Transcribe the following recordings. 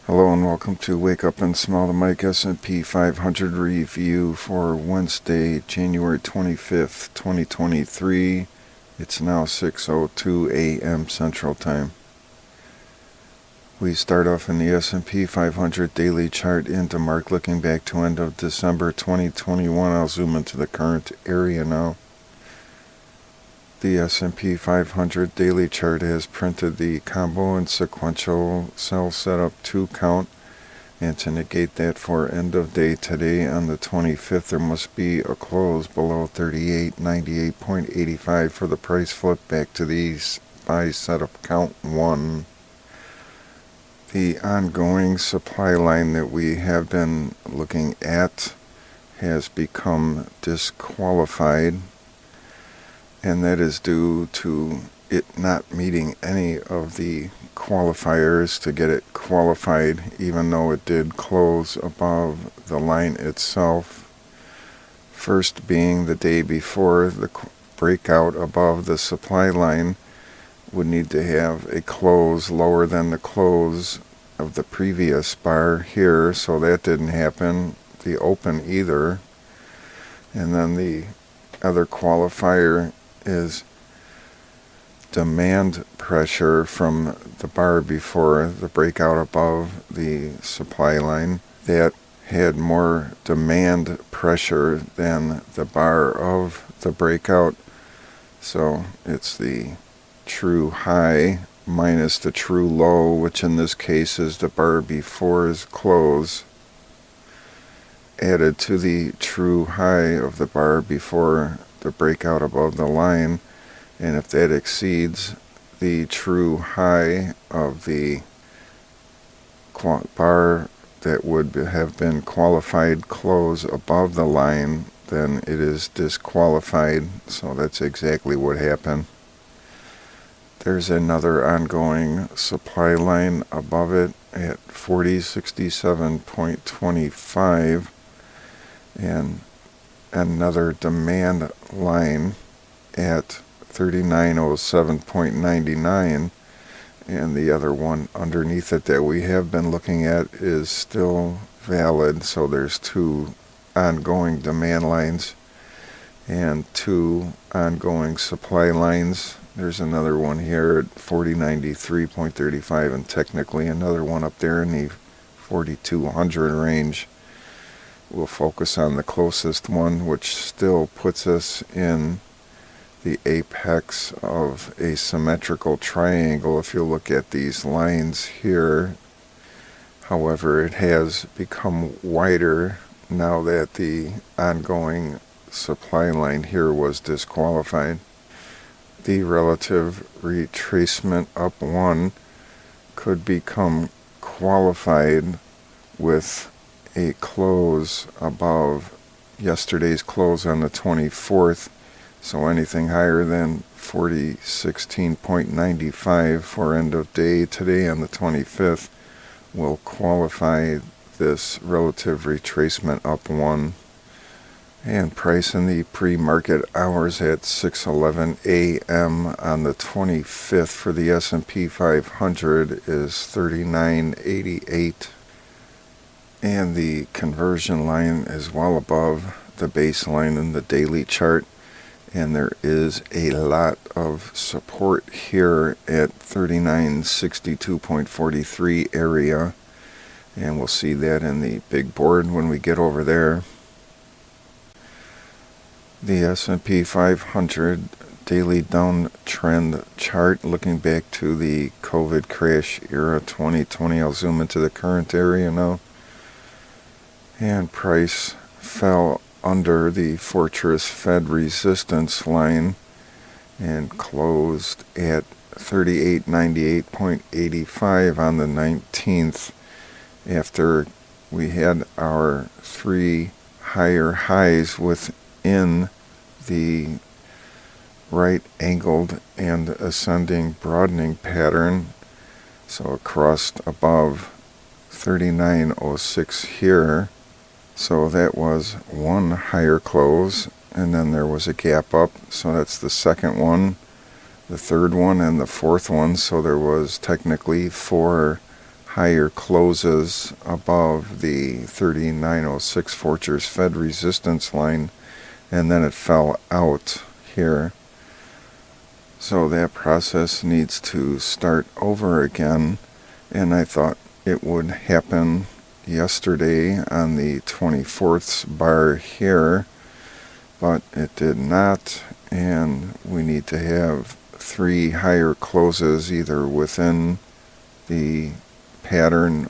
Hello and welcome to Wake Up and Smell the Mic S&P 500 review for Wednesday, January 25th, 2023. It's now 6:02 a.m. Central Time. We start off in the S&P 500 daily chart in DeMark looking back to end of December 2021. I'll zoom into the current area now. The S&P 500 daily chart has printed the combo and sequential sell setup 2 count, and to negate that for end of day today on the 25th, there must be a close below 3898.85 for the price flip back to the buy setup count 1. The ongoing supply line that we have been looking at has become disqualified, and that is due to it not meeting any of the qualifiers to get it qualified, even though it did close above the line itself. First being the day before, the breakout above the supply line would need to have a close lower than the close of the previous bar here, so that didn't happen. The open either. And then the other qualifier is demand pressure from the bar before the breakout above the supply line. That had more demand pressure than the bar of the breakout. So it's the true high minus the true low, which in this case is the bar before's close, added to the true high of the bar before the breakout above the line. And if that exceeds the true high of the bar that would have been qualified close above the line, then it is disqualified. So that's exactly what happened. There's another ongoing supply line above it at 4067.25, and another demand line at 3907.99, and the other one underneath it that we have been looking at is still valid. So there's 2 ongoing demand lines and 2 ongoing supply lines. There's another one here at 4093.35, and technically another one up there in the 4200 range. We'll focus on the closest one, which still puts us in the apex of a symmetrical triangle if you look at these lines here. However, it has become wider now that the ongoing supply line here was disqualified. The relative retracement up 1 could become qualified with a close above yesterday's close on the 24th. So anything higher than 4016.95 for end of day today on the 25th will qualify this relative retracement up 1. And price in the pre-market hours at 6:11 a.m. on the 25th for the S&P 500 is 39.88. And the conversion line is well above the baseline in the daily chart. And there is a lot of support here at 3962.43 area. And we'll see that in the big board when we get over there. The S&P 500 daily downtrend chart looking back to the COVID crash era 2020. I'll zoom into the current area now. And price fell under the Fortress Fed resistance line and closed at 3898.85 on the 19th after we had our 3 higher highs within the right angled and ascending broadening pattern. So it crossed above 3906 here. So that was 1 higher close, and then there was a gap up. So that's the second one, the third one, and the fourth one. So there was technically 4 higher closes above the 3906 Fortress Fed resistance line, and then it fell out here. So that process needs to start over again, and I thought it would happen yesterday on the 24th bar here, but it did not, and we need to have 3 higher closes either within the pattern,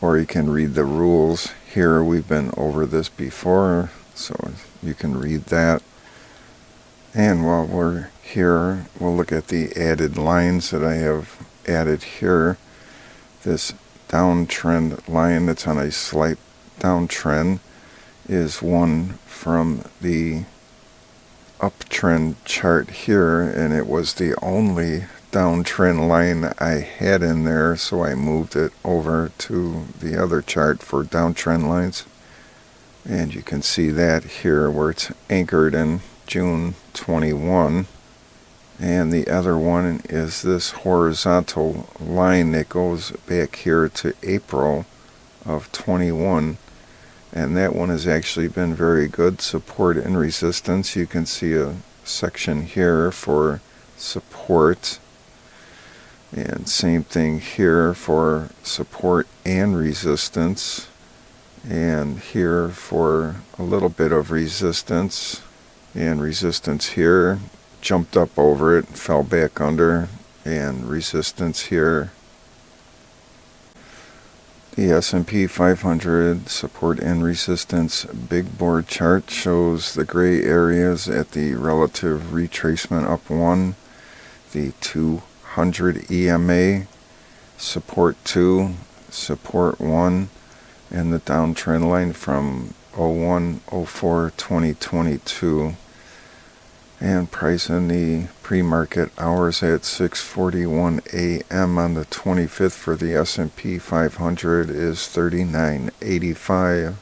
or you can read the rules here. We've been over this before, so you can read that. And while we're here, we'll look at the added lines that I have added here. This downtrend line that's on a slight downtrend is one from the uptrend chart here, and it was the only downtrend line I had in there, so I moved it over to the other chart for downtrend lines. And you can see that here where it's anchored in June 21. And the other one is this horizontal line that goes back here to April of 21. And that one has actually been very good support and resistance. You can see a section here for support, and same thing here for support and resistance, and here for a little bit of resistance, and resistance here, jumped up over it, fell back under, and resistance here. The S&P 500 support and resistance big board chart shows the gray areas at the relative retracement up 1, the 200 EMA, support 2, support 1, and the downtrend line from 01/04/2022. And price in the pre-market hours at 6:41 a.m. on the 25th for the S&P 500 is 39.85.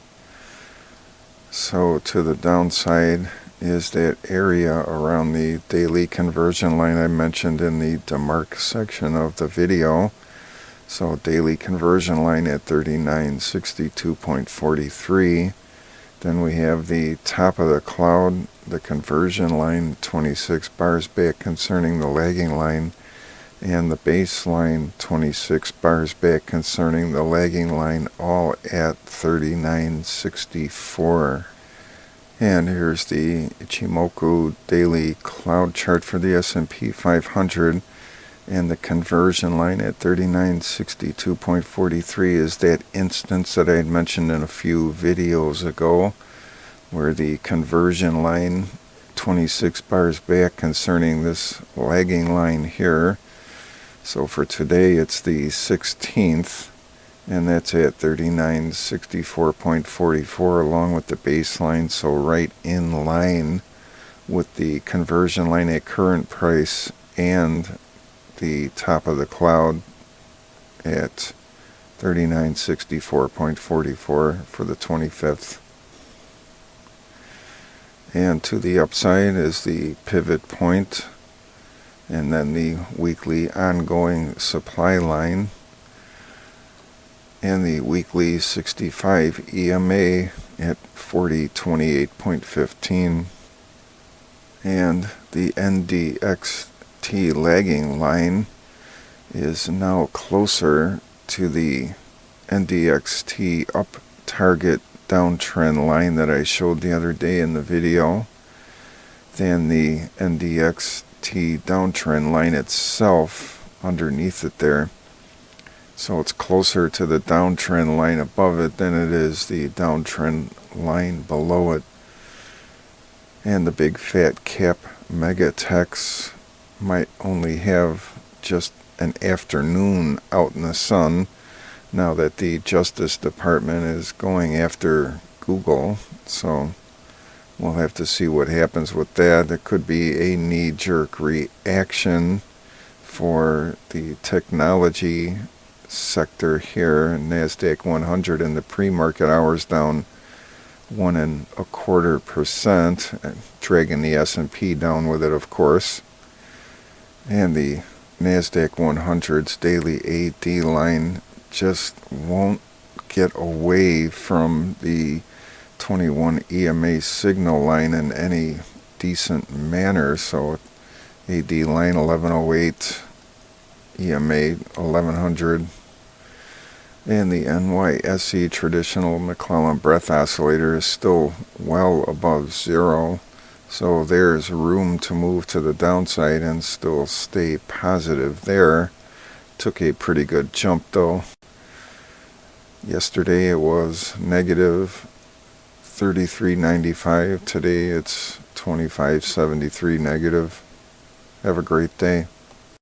So to the downside is that area around the daily conversion line I mentioned in the DeMark section of the video. So daily conversion line at 3962.43. Then we have the top of the cloud, the conversion line 26 bars back concerning the lagging line, and the baseline 26 bars back concerning the lagging line, all at 39.64. And here's the Ichimoku daily cloud chart for the S&P 500, and the conversion line at 3962.43 is that instance that I had mentioned in a few videos ago, where the conversion line 26 bars back concerning this lagging line here. So for today it's the 16th, and that's at 3964.44 along with the baseline, so right in line with the conversion line at current price and the top of the cloud at 3964.44 for the 25th. And to the upside is the pivot point, and then the weekly ongoing supply line, and the weekly 65 EMA at 4028.15, and the NDXT lagging line is now closer to the NDXT up target downtrend line that I showed the other day in the video than the NDXT downtrend line itself underneath it there. So it's closer to the downtrend line above it than it is the downtrend line below it. And the big fat cap mega techs might only have just an afternoon out in the sun, now that the Justice Department is going after Google. So we'll have to see what happens with that. It could be a knee-jerk reaction for the technology sector here. NASDAQ 100 in the pre-market hours down 1.25%, dragging the S&P down with it, of course. And the NASDAQ 100's daily AD line just won't get away from the 21 EMA signal line in any decent manner. So AD line 1108, EMA 1100, and the NYSE traditional McClellan breath oscillator is still well above zero. So there's room to move to the downside and still stay positive there. Took a pretty good jump though. Yesterday it was negative 33.95. Today it's 25.73 negative. Have a great day.